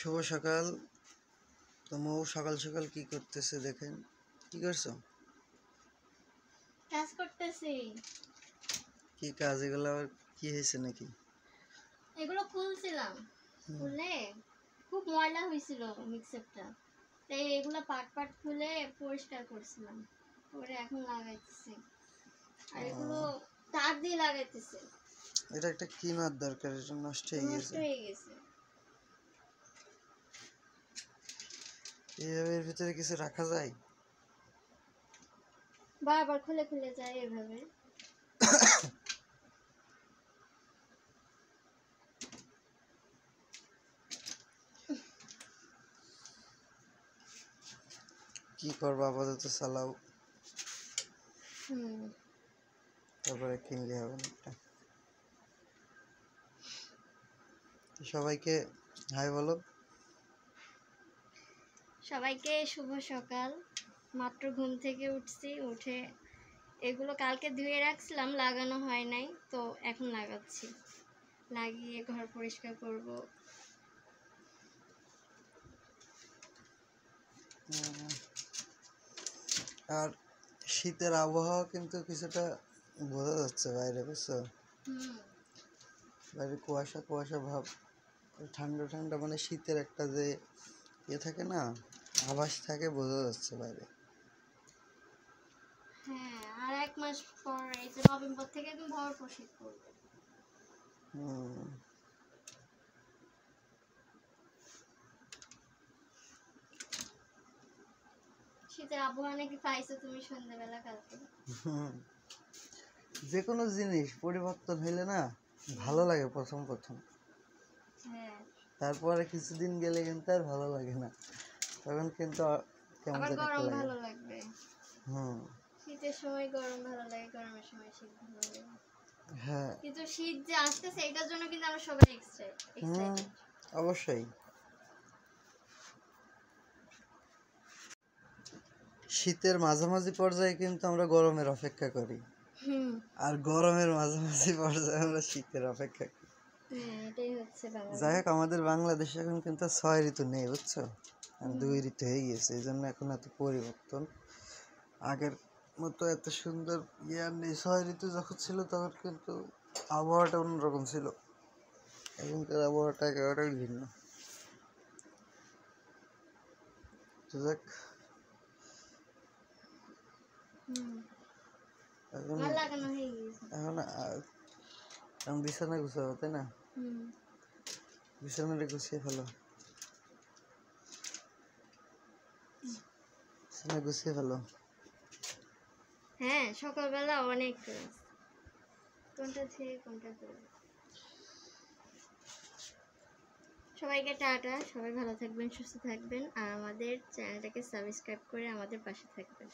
শুভ সকাল। তো মৌ সকাল সকাল কি করতেছে দেখেন। কি করছো? কাজ করতেছি। কি কাজ এগুলো? আবার কি হয়েছে নাকি? এগুলো খুলছিলাম, খুলে খুব ময়লা হয়েছিল মিক্সারটা, তাই এগুলো পাট পাট খুলে পরিষ্কার করছিলাম, করে এখন লাগাইতেছি। আর এগুলো তার দিয়ে লাগাইতেছে। এটা একটা কেনার দরকার, এটা নষ্ট হয়ে নষ্ট গেছে। হয়ে গেছে। এইভাবে এর ভিতরে কিছু রাখা যায়? বারবার খুলে খুলে যায় এভাবে। কি করবো, আপাতত চালাও, হুম। তারপরে কিনলে হবে না একটা। সবাইকে হাই বলো। সবাইকে শুভ সকাল। মাত্র ঘুম থেকে উঠছি, উঠে এগুলো কালকে ধুয়ে রাখছিলাম, লাগানো হয় নাই, তো এখন লাগাচ্ছি, লাগিয়ে ঘর পরিষ্কার করব। আর শীতের আবহাওয়া কিন্তু কিছুটা বোঝা যাচ্ছে বাইরে, বুঝছো? বাইরে কুয়াশা কুয়াশা ভাব, ঠান্ডা ঠান্ডা, মানে শীতের একটা যে ইয়ে থাকে না, আভাস থাকে, বোঝা যাচ্ছে বাইরে। হ্যাঁ, আর এক মাস পর এই যে নভেম্বর থেকে একদম ভরপুর শীত পড়বে। শীতের আবহাওয়া নাকি পাইছো তুমি সন্ধ্যাবেলা কালকে? যে কোনো জিনিস পরিবর্তন হইলে না ভালো লাগে প্রথম প্রথম, হ্যাঁ, তারপরে কিছুদিন গেলে কিন্তু আর ভালো লাগে না, তখন কিন্তু কেমন আবার যেন একটা গরম লাগে। ভালো লাগবে। হুম। শীতের সময় গরম ভালো লাগে, গরমের সময় শীত ভালো লাগে। হ্যাঁ। কিন্তু শীত যে আসতেছে এটার জন্য কিন্তু আমরা সবাই এক্সাইটেড। অবশ্যই। শীতের মাঝামাঝি পর্যায়ে কিন্তু আমরা গরমের অপেক্ষা করি, আর গরমের মাঝামাঝি পর্যায়ে আমরা শীতের অপেক্ষা করি। এটাই হচ্ছে যাই হোক, আমাদের বাংলাদেশে এখন কিন্তু 6 ঋতু নেই, বুঝছো? 2 ঋতু হয়ে গেছে, এই জন্য এখন এত পরিবর্তন। আগের মতো এত সুন্দর ইয়ার নেই। 6 ঋতু যখন ছিল তখন কিন্তু আবহাওয়াটা অন্যরকম ছিল, এখনকার আবহাওয়াটা একেবারেই ভিন্ন। যাক, এখন এখন বিছানা গুছাবো, তাই না? বিছানাটা গুছিয়ে ফেলো, বিছানা গুছিয়ে ফেলো। হ্যাঁ, সকালবেলা অনেক কাজ, কোনটা ছেড়ে কোনটা করবো। সবাইকে টাটা, সবাই ভালো থাকবেন, সুস্থ থাকবেন, আর আমাদের চ্যানেলটাকে সাবস্ক্রাইব করে আমাদের পাশে থাকবেন।